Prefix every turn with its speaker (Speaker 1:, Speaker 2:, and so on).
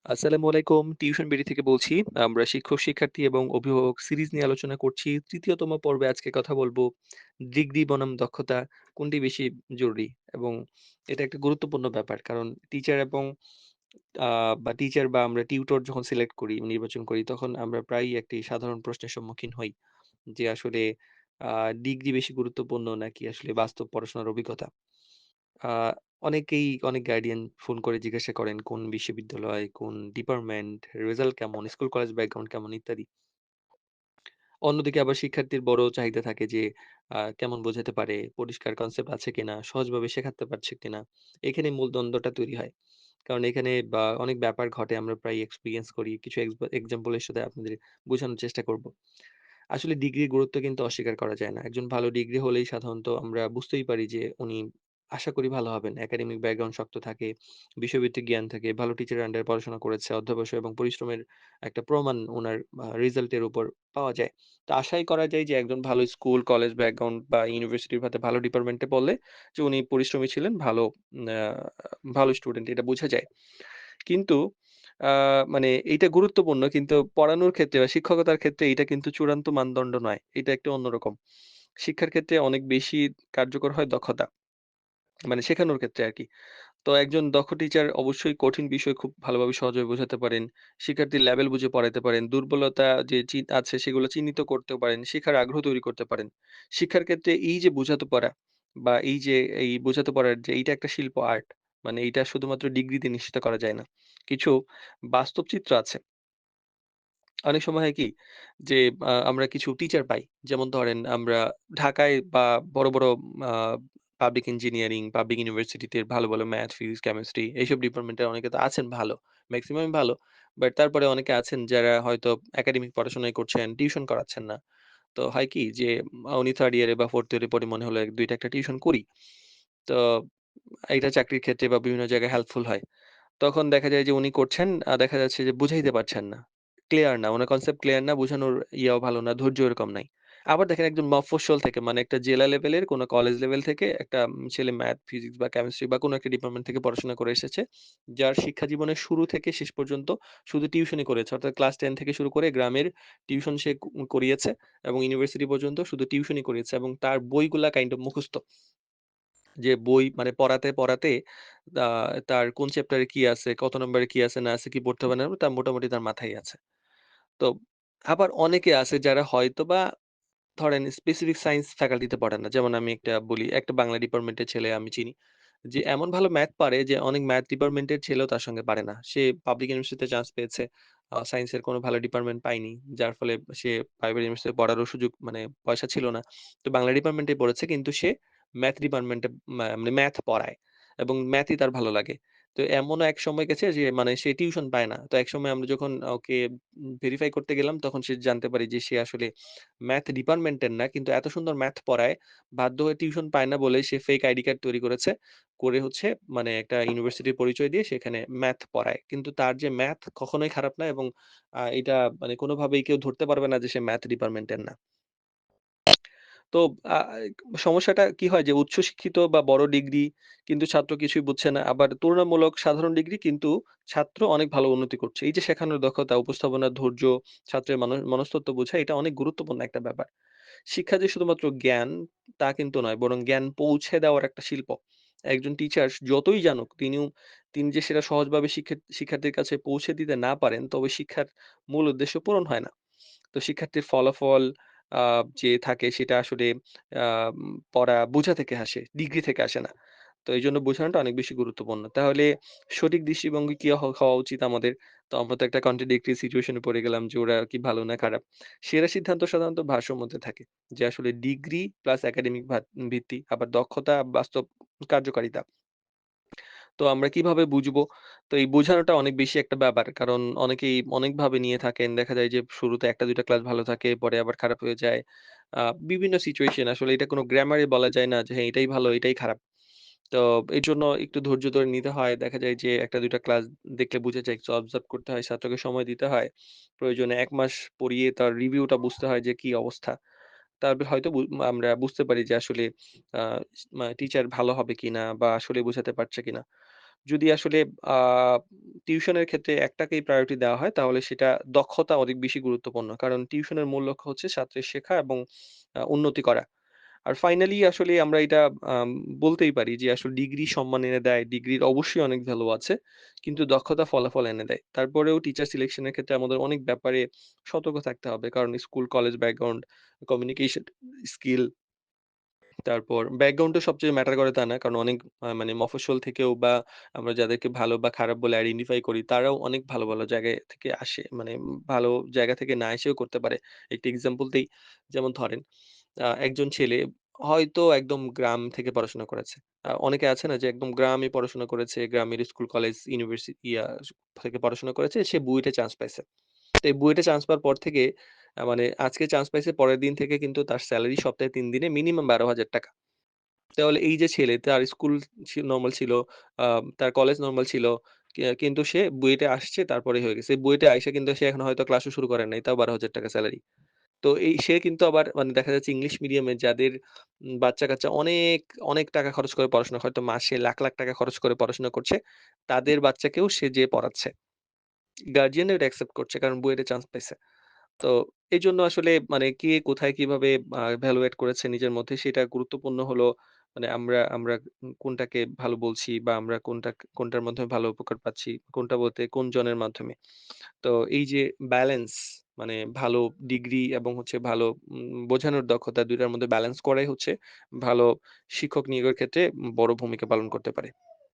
Speaker 1: আসসালামু আলাইকুম। Tuition BD থেকে বলছি। আমরা শিক্ষক, শিক্ষার্থী এবং অভিভাবক সিরিজ নিয়ে আলোচনা করছি। ৩য় তম পর্বে আজকে কথা বলব ডিগ্রি বনাম দক্ষতা কোনটি বেশি জরুরি? এবং এটা একটা গুরুত্বপূর্ণ ব্যাপার। কারণ টিচার এবং আ বা টিচার বা আমরা টিউটর যখন সিলেক্ট করি, নির্বাচন করি তখন আমরা প্রায়ই একটি সাধারণ প্রশ্নের সম্মুখীন হই। যে আসলে আ ডিগ্রি বেশি গুরুত্বপূর্ণ নাকি আসলে বাস্তব পড়াশোনার অভিজ্ঞতা? আ অনেকেই অনেক গার্ডিয়ান ফোন করে জিজ্ঞাসা করেন কোন বিশ্ববিদ্যালয়, কোন ডিপার্টমেন্ট, রেজাল্ট কেমন, স্কুল কলেজ ব্যাকগ্রাউন্ড কেমন ইত্যাদি। অন্যদিকে আবার শিক্ষার্থীর বড় চাহিদা থাকে যে কেমন বোঝাতে পারে, পরিষ্কার কনসেপ্ট আছে কিনা, সহজভাবে শেখাতে পারছে কিনা। এখানে মূল দ্বন্দ্বটা তৈরি হয়। কারণ এখানে অনেক ব্যাপার ঘটে আমরা প্রায় এক্সপেরিয়েন্স করি। কিছু এক্সাম্পল এর সাথে আপনাদের বোঝানোর চেষ্টা করব। আসলে ডিগ্রির গুরুত্ব কিন্তু অস্বীকার করা যায় না। একজন ভালো ডিগ্রি হলেই সাধারণত আমরা বুঝতেই পারি যে উনি আশা করি ভালো হবেন। একাডেমিক ব্যাকগ্রাউন্ড শক্ত থাকে, বিষয়ভিত্তিক জ্ঞান থাকে, ভালো টিচারের আন্ডারে পড়াশোনা করেছে, অধ্যবসায় এবং পরিশ্রমের একটা প্রমাণ উনার রেজাল্টের উপর পাওয়া যায়। তো আশাই করা যায় যে একজন ভালো স্কুল, কলেজ ব্যাকগ্রাউন্ড বা ইউনিভার্সিটির হতে ভালো ডিপার্টমেন্টে পড়লে যে উনি পরিশ্রমী ছিলেন, আ ভালো স্টুডেন্ট এটা বোঝা যায়। কিন্তু আ মানে এইটা গুরুত্বপূর্ণ কিন্তু পড়ানোর ক্ষেত্রে বা শিক্ষকতার ক্ষেত্রে এটা কিন্তু চূড়ান্ত মানদণ্ড নয়। এটা একটু অন্যরকম। শিক্ষার ক্ষেত্রে অনেক বেশি কার্যকর হয় দক্ষতা। মানে শেখানোর ক্ষেত্রে আরকি। তো একজন দক্ষ টিচার অবশ্যই কঠিন বিষয় খুব ভালোভাবে সহজভাবে বোঝাতে পারেন। শিক্ষার্থীর লেভেল বুঝে পড়াইতে পারেন। দুর্বলতা যে আছে সেগুলো চিহ্নিত করতেও পারেন। শেখার আগ্রহ তৈরি করতে পারেন। শিক্ষার ক্ষেত্রে এই যে বোঝাতে পারা বা এই যে এই বোঝাতে পারার যে এইটা একটা শিল্প আর্ট। মানে এইটা শুধুমাত্র ডিগ্রিতে নিশ্চিত করা যায় না। কিছু বাস্তব চিত্র আছে। অনেক সময় হয় কি যে আমরা কিছু টিচার পাই। যেমন ধরেন আমরা ঢাকায় বা বড় আ পাবলিক ইঞ্জিনিয়ারিং, পাবলিক ইউনিভার্সিটিতে ভালো ম্যাথ, ফিজিক্স, কেমিস্ট্রি এইসব ডিপার্টমেন্টের অনেকে তো আছেন ভালো। মেক্সিমামই ভালো। বাট তারপরে অনেকে আছেন যারা হয়তো একাডেমিক পড়াশোনাই করছেন, টিউশন করাচ্ছেন না। তো হয় কি যে উনি 3rd ইয়ারে বা 4th ইয়ারে পড়ে মনে হলো ১-২ টা একটা টিউশন করি। তো এটা চাকরির ক্ষেত্রে বা বিভিন্ন জায়গায় হেল্পফুল হয়। তখন দেখা যায় যে উনি করছেন, দেখা যাচ্ছে যে বুঝাইতে পারছেন না। ক্লিয়ার না। উনার কনসেপ্ট ক্লিয়ার না, বুঝানোর ইয়াও ভালো না, ধৈর্য এরকম নাই। আবার দেখেন একজন মফস্বল থেকে মানে একটা জেলা লেভেলের কোন কলেজ লেভেল থেকে একটা ছেলে ম্যাথ, ফিজিক্স বা কেমিস্ট্রি বা কোন একটা ডিপার্টমেন্ট থেকে পড়াশোনা করে এসেছে। যার শিক্ষা জীবনের শুরু থেকে শেষ পর্যন্ত শুধু টিউশনই করেছে। অর্থাৎ ক্লাস 10 থেকে শুরু করে গ্রামের টিউশন সে করিয়েছে এবং ইউনিভার্সিটি পর্যন্ত শুধু টিউশনই করিয়েছে এবং তার বইগুলা কাইন্ড অফ মুখস্থ। যে বই মানে পড়াতে আ তার কোন চ্যাপ্টারে কি আছে, কত নম্বরে কি আছে না আছে, কি পড়তে হবে না হবে, তার মোটামুটি তার মাথায় আছে। তো আবার অনেকে আছে যারা হয়তোবা ধরেন স্পেসিফিক সায়েন্স ফ্যাকাল্টিতে পড়ে না। যেমন আমি একটা বলি, একটা বাংলা ডিপার্টমেন্টের ছেলে আমি চিনি। যে এমন ভালো ম্যাথ পারে যে অনেক ম্যাথ ডিপার্টমেন্টের ছেলেও তার সঙ্গে পারে না। সে পাবলিক ইউনিভার্সিটিতে চান্স পেয়েছে। সায়েন্সের কোনো ভালো ডিপার্টমেন্ট পায়নি। যার ফলে সে প্রাইভেট ইউনিভার্সিটিতে পড়ারও সুযোগ মানে পয়সা ছিল না। তো বাংলা ডিপার্টমেন্টেই পড়েছে কিন্তু সে ম্যাথ ডিপার্টমেন্টে মানে ম্যাথ পড়ায় এবং ম্যাথই তার ভালো লাগে। তো এমনও এক সময় গেছে যে মানে সে টিউশন পায় না। তো একসময় আমরা যখন ওকে ভেরিফাই করতে গেলাম তখন সে জানতে পারি যে সে আসলে ম্যাথ ডিপার্টমেন্টের না। কিন্তু এত সুন্দর ম্যাথ পড়ায়, বাধ্য হয়ে টিউশন পায় না বলে সে ফেক আইডি কার্ড তৈরি করেছে। করে হচ্ছে মানে একটা ইউনিভার্সিটির পরিচয় দিয়ে সেখানে ম্যাথ পড়ায়। কিন্তু তার যে ম্যাথ কখনোই খারাপ না এবং এটা মানে কোনোভাবেই কেউ ধরতে পারবে না যে সে ম্যাথ ডিপার্টমেন্টের না। তো আ সমস্যাটা কি হয় যে উচ্চশিক্ষিত বা বড় ডিগ্রি কিন্তু ছাত্র কিছুই বুঝছে না। আবার তুলনামূলক সাধারণ ডিগ্রি কিন্তু ছাত্র অনেক ভালো উন্নতি করছে। এই যে শেখানোর দক্ষতা, উপস্থাপনার ধৈর্য, ছাত্রের মনস্তত্ত্ব বোঝা এটা অনেক গুরুত্বপূর্ণ একটা ব্যাপার। শিক্ষা যে শুধুমাত্র জ্ঞান তা কিন্তু নয়, বরং জ্ঞান পৌঁছে দেওয়ার একটা শিল্প। একজন টিচার যতই জানুক তিনি যে সেটা সহজভাবে শিক্ষার্থীর কাছে পৌঁছে দিতে না পারেন, তবে শিক্ষার মূল উদ্দেশ্য পূরণ হয় না। তো শিক্ষার্থীর ফলাফল আ যে থাকে সেটা আসলে পড়া বোঝা থেকে আসে, ডিগ্রি থেকে আসে না। তো এইজন্য বোঝানোটা অনেক বেশি গুরুত্বপূর্ণ। তাহলে সঠিক দৃষ্টিভঙ্গি কি হওয়া উচিত আমাদের? তো আমরা তো একটা কন্ট্রাডিক্টরি সিচুয়েশন এ পড়ে গেলাম যে ওরা কি ভালো না খারাপ। সেরা সিদ্ধান্ত সাধারণত ভারসাম্যের মধ্যে থাকে। যে আসলে ডিগ্রি প্লাস একাডেমিক ভিত্তি, আবার দক্ষতা, বাস্তব কার্যকারিতা। তো আমরা কিভাবে বুঝবো? তো এই বোঝানোটা অনেক বেশি একটা ব্যাপার। কারণ অনেকেই অনেকভাবে নিয়ে থাকেন। দেখা যায় যে শুরুতে ১ টা ২ টা ক্লাস ভালো থাকে, পরে আবার খারাপ হয়ে যায়। আ বিভিন্ন সিচুয়েশন আসলে এটা কোন গ্রামারে বলা যায় না যে হ্যাঁ, এটাই ভালো, এটাই খারাপ। তো এজন্য একটু ধৈর্য ধরে নিতে হয়। দেখা যায় যে ১ টা ২ টা ক্লাস দেখলে বুঝে যায়, একটু অবজার্ভ করতে হয়, ছাত্রকে সময় দিতে হয়। প্রয়োজনে ১ মাস পড়িয়ে তার রিভিউটা বুঝতে হয় যে কি অবস্থা। তারপর হয়তো আমরা বুঝতে পারি যে আসলে আ টিচার ভালো হবে কিনা বা আসলে বোঝাতে পারছে কিনা। যদি আসলে আ টিউশনের ক্ষেত্রে একটাকেই প্রায়োরিটি দেওয়া হয় তাহলে সেটা দক্ষতা অনেক বেশি গুরুত্বপূর্ণ। কারণ টিউশনের মূল লক্ষ্য হচ্ছে ছাত্রের শেখা এবং উন্নতি করা। আর ফাইনালি আসলে আমরা এটা আম বলতেই পারি যে আসলে ডিগ্রি সম্মান এনে দেয়। ডিগ্রির অবশ্যই অনেক ভ্যালু আছে। কিন্তু দক্ষতা ফলাফল এনে দেয়। তারপরেও টিচার সিলেকশন এর ক্ষেত্রে আমাদের অনেক ব্যাপারে সতর্ক থাকতে হবে। কারণ school, college background, communication skill, তারপর ব্যাকগ্রাউন্ডটা সবচেয়ে ম্যাটার করে তা না। কারণ অনেক মানে মফস্বল থেকেও বা আমরা যাদেরকে ভালো বা খারাপ বলে আইডেন্টিফাই করি, তারাও অনেক ভালো, ভালো জায়গায় থেকে আসে। মানে ভালো জায়গা থেকে না এসেও করতে পারে। একটি এক্সাম্পল দেই। যেমন ধরেন একজন ছেলে হয়তো একদম গ্রাম থেকে পড়াশোনা করেছে। অনেকে আছে না যে একদম গ্রামে পড়াশোনা করেছে, গ্রামের স্কুল, কলেজ, থেকে পড়াশোনা করেছে, সে বুয়েটে চান্স পাইছে। তো এই বুয়েটে চান্স পাওয়ার পর থেকে মানে আজকে চান্স পাইছে, পরের দিন থেকে কিন্তু তার সেলারি সপ্তাহে ৩ দিনে মিনিমাম ৳১২,০০০। তাহলে এই যে ছেলে তার স্কুল নরমাল ছিল, আ তার কলেজ নরমাল ছিল। কিন্তু সে বুয়েটে আসছে তারপরেই হয়ে গেছে। বুয়েটে আইসা কিন্তু সে এখন হয়তো ক্লাসও শুরু করে নাই। তাও ৳১২,০০০ সেলারি। তো এই সে কিন্তু আবার মানে দেখা যাচ্ছে ইংলিশ মিডিয়ামে যাদের বাচ্চা-কাচ্চা অনেক, অনেক টাকা খরচ করে পড়াশোনা হয়তো মাসে লাখ, লাখ টাকা খরচ করে পড়াশোনা করছে। তাদের বাচ্চাকেও সে যেয়ে পড়াচ্ছে। গার্ডিয়ানরা এটা অ্যাকসেপ্ট করছে কারণ বুয়েটে চান্স পাইছে। তো এজন্য আসলে মানে কে কোথায় কিভাবে ভ্যালুয়েট করেছে নিজের মধ্যে সেটা গুরুত্বপূর্ণ হলো মানে আমরা আমরা কোনটাকে ভালো বলছি বা আমরা কোনটার মাধ্যমে ভালো উপকার পাচ্ছি, কোনটা বলতে কোন জনের মাধ্যমে। তো এই যে ব্যালেন্স মানে ভালো ডিগ্রি এবং হচ্ছে ভালো বোঝানোর দক্ষতা ২ টার মধ্যে ব্যালেন্স করাই হচ্ছে ভালো শিক্ষক নিয়োগের ক্ষেত্রে বড় ভূমিকা পালন করতে পারে।